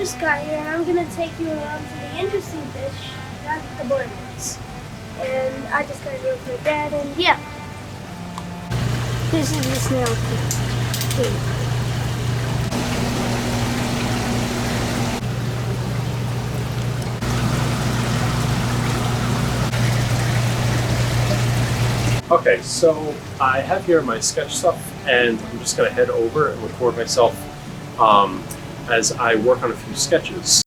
just got here and I'm going to take you around to the interesting fish, not the boring ones. And I just got here with my dad and yeah. This is the snail cave. Okay, so I have here my sketch stuff and I'm just going to head over and record myself as I work on a few sketches.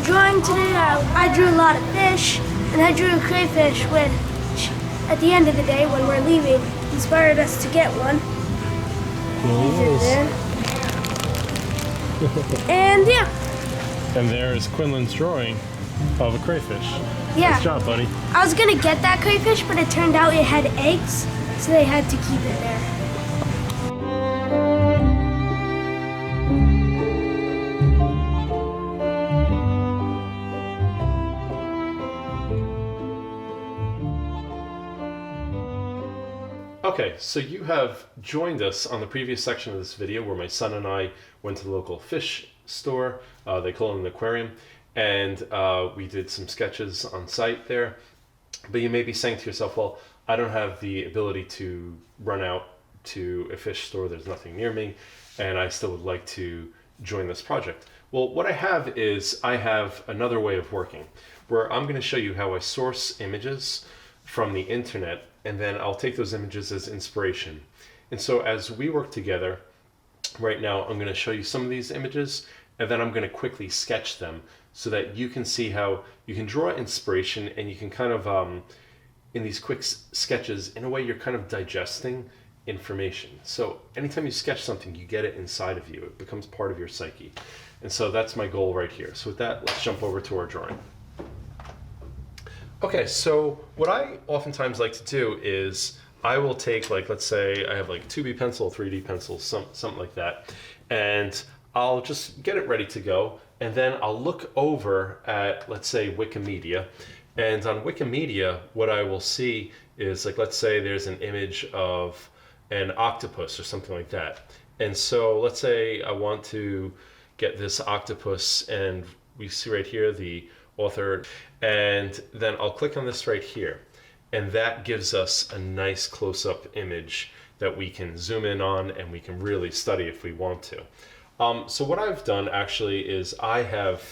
drawing today. I drew a lot of fish, and I drew a crayfish, which at the end of the day, when we're leaving, inspired us to get one. And yeah. And there is Quinlan's drawing of a crayfish. Yeah. Nice job, buddy. I was gonna get that crayfish, but it turned out it had eggs, so they had to keep it there. Okay, so you have joined us on the previous section of this video where my son and I went to the local fish store. They call it an aquarium. And we did some sketches on site there. But you may be saying to yourself, well, I don't have the ability to run out to a fish store. There's nothing near me. And I still would like to join this project. Well, what I have is I have another way of working where I'm going to show you how I source images from the internet, and then I'll take those images as inspiration. And so as we work together right now, I'm going to show you some of these images, and then I'm going to quickly sketch them so that you can see how you can draw inspiration, and you can kind of, in these quick sketches, in a way you're kind of digesting information. So anytime you sketch something, you get it inside of you. It becomes part of your psyche. And so that's my goal right here. So with that, let's jump over to our drawing. Okay, so what I oftentimes like to do is I will take, like, let's say I have like 2B pencil, 3D pencil, something like that, and I'll just get it ready to go, and then I'll look over at, let's say, Wikimedia, and on Wikimedia, what I will see is, like, let's say there's an image of an octopus or something like that, and so let's say I want to get this octopus, and we see right here the author, and then I'll click on this right here, and that gives us a nice close-up image that we can zoom in on and we can really study if we want to. So what I've done actually is I have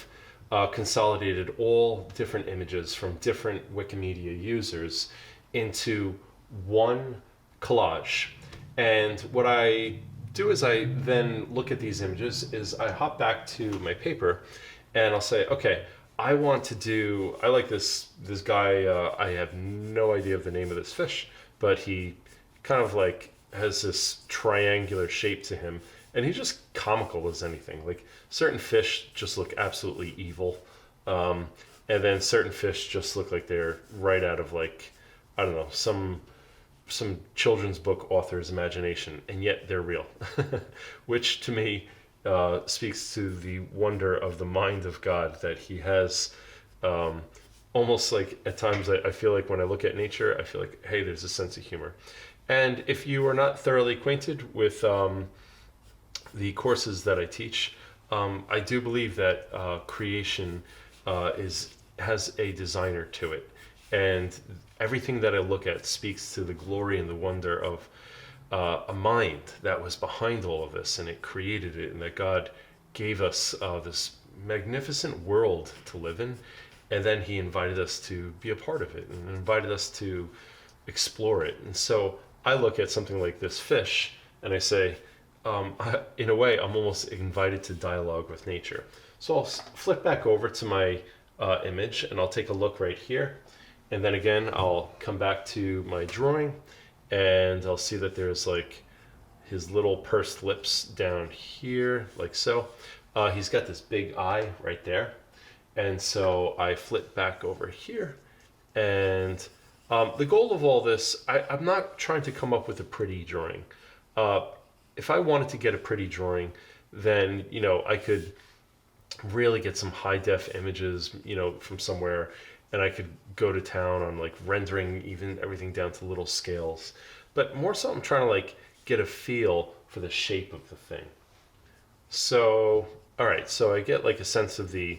consolidated all different images from different Wikimedia users into one collage, and what I do is I then look at these images is I hop back to my paper and I'll say, okay, I like this guy, I have no idea of the name of this fish, but he kind of like has this triangular shape to him, and he's just comical as anything. Like, certain fish just look absolutely evil, and then certain fish just look like they're right out of, like, I don't know, some children's book author's imagination, and yet they're real, which to me speaks to the wonder of the mind of God, that he has almost like, at times I feel like when I look at nature, I feel like, hey, there's a sense of humor. And if you are not thoroughly acquainted with the courses that I teach, I do believe that creation has a designer to it, and everything that I look at speaks to the glory and the wonder of a mind that was behind all of this, and it created it, and that God gave us this magnificent world to live in, and then he invited us to be a part of it and invited us to explore it. And so I look at something like this fish and I say, in a way, I'm almost invited to dialogue with nature. So I'll flip back over to my image, and I'll take a look right here, and then again I'll come back to my drawing, and I'll see that there's like his little pursed lips down here, like so. He's got this big eye right there. And so I flip back over here. And the goal of all this, I'm not trying to come up with a pretty drawing. If I wanted to get a pretty drawing, then, you know, I could really get some high def images, you know, from somewhere, and I could go to town on like rendering even everything down to little scales. But more so I'm trying to like get a feel for the shape of the thing. So, all right, so I get like a sense of the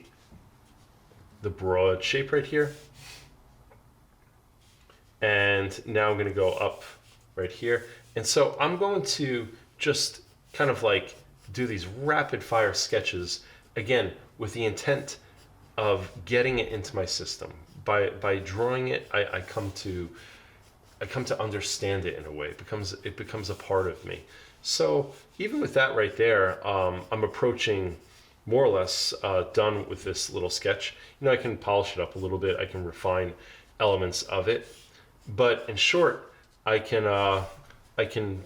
broad shape right here. And now I'm going to go up right here. And so I'm going to just kind of like do these rapid fire sketches, again, with the intent of getting it into my system. By drawing it, I come to understand it in a way. It becomes a part of me. So even with that right there, I'm approaching more or less done with this little sketch. You know, I can polish it up a little bit. I can refine elements of it. But in short, I can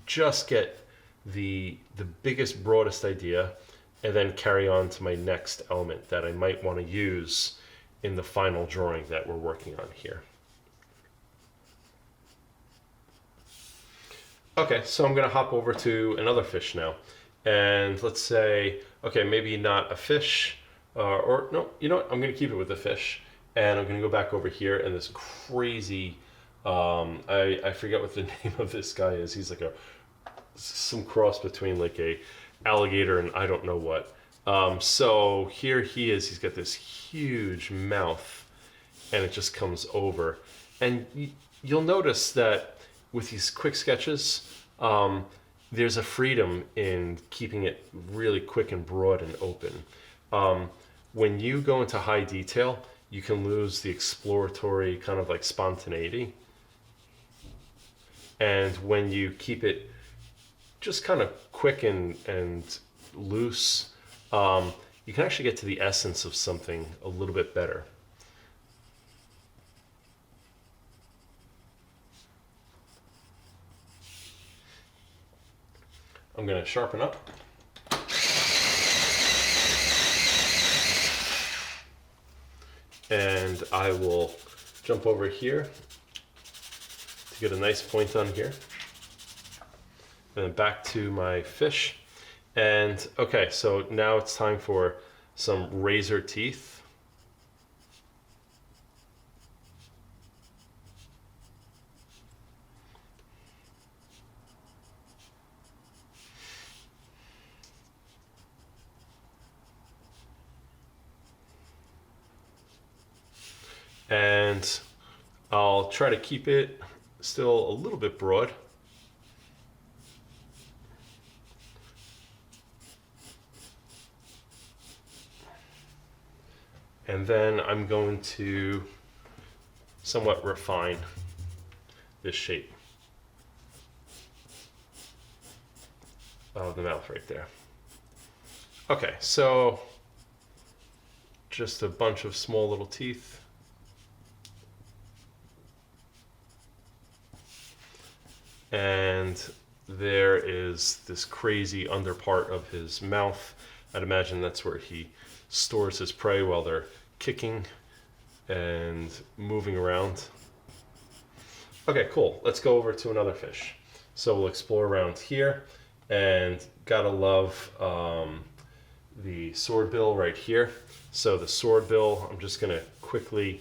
just get the biggest, broadest idea, and then carry on to my next element that I might want to use in the final drawing that we're working on here. Okay, so I'm going to hop over to another fish now. And let's say, okay, maybe not a fish, or no, you know what? I'm going to keep it with a fish. And I'm going to go back over here, and this crazy I forget what the name of this guy is. He's like some cross between like a alligator and I don't know what. So here he is. He's got this huge mouth, and it just comes over. And you'll notice that with these quick sketches, there's a freedom in keeping it really quick and broad and open. When you go into high detail, you can lose the exploratory kind of like spontaneity. And when you keep it just kind of quick and loose, you can actually get to the essence of something a little bit better. I'm going to sharpen up. And I will jump over here to get a nice point on here. And then back to my fish. And okay, so now it's time for some razor teeth. And I'll try to keep it still a little bit broad. And then I'm going to somewhat refine this shape of the mouth right there. Okay, so just a bunch of small little teeth. And there is this crazy under part of his mouth. I'd imagine that's where he stores his prey while they're kicking and moving around. Okay, cool. Let's go over to another fish. So we'll explore around here, and gotta love the swordbill right here. So the swordbill, I'm just gonna quickly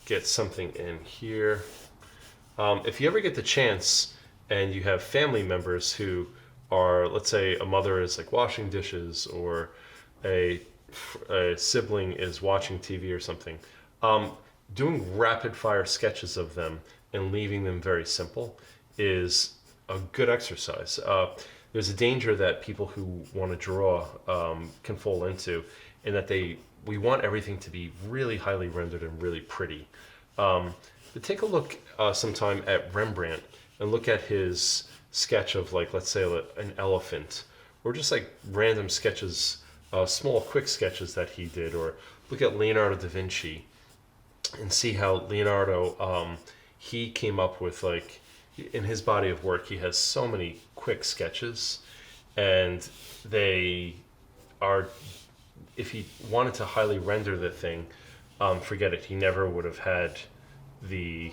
get something in here. If you ever get the chance and you have family members who are, let's say a mother is like washing dishes, or a sibling is watching TV or something, doing rapid fire sketches of them and leaving them very simple is a good exercise. There's a danger that people who want to draw can fall into, in that we want everything to be really highly rendered and really pretty. But take a look sometime at Rembrandt and look at his sketch of, like, let's say an elephant, or just like random sketches, small quick sketches that he did. Or look at Leonardo da Vinci and see how Leonardo, he came up with, like, in his body of work, he has so many quick sketches, and they are, if he wanted to highly render the thing, forget it. He never would have had the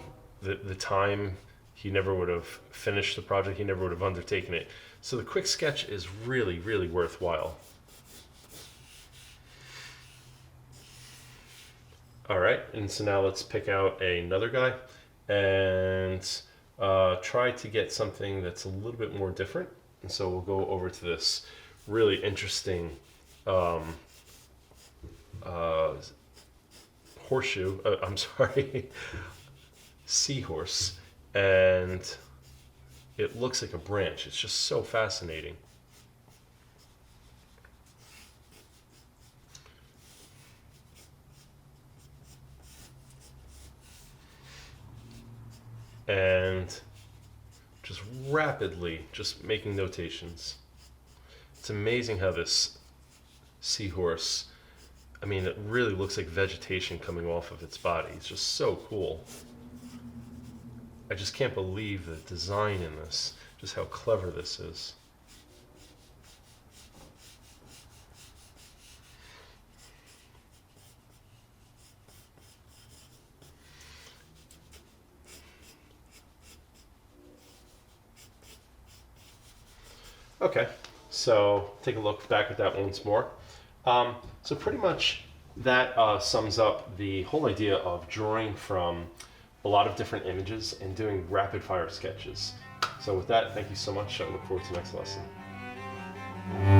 time. He never would have finished the project. He never would have undertaken it. So the quick sketch is really, really worthwhile. All right, and so now let's pick out another guy and try to get something that's a little bit more different. And so we'll go over to this really interesting horseshoe, seahorse. And it looks like a branch. It's just so fascinating. And just rapidly just making notations. It's amazing how this seahorse, I mean, it really looks like vegetation coming off of its body. It's just so cool. I just can't believe the design in this, just how clever this is. Okay, so take a look back at that once more. So pretty much that sums up the whole idea of drawing from a lot of different images and doing rapid fire sketches. So with that, thank you so much. I look forward to the next lesson.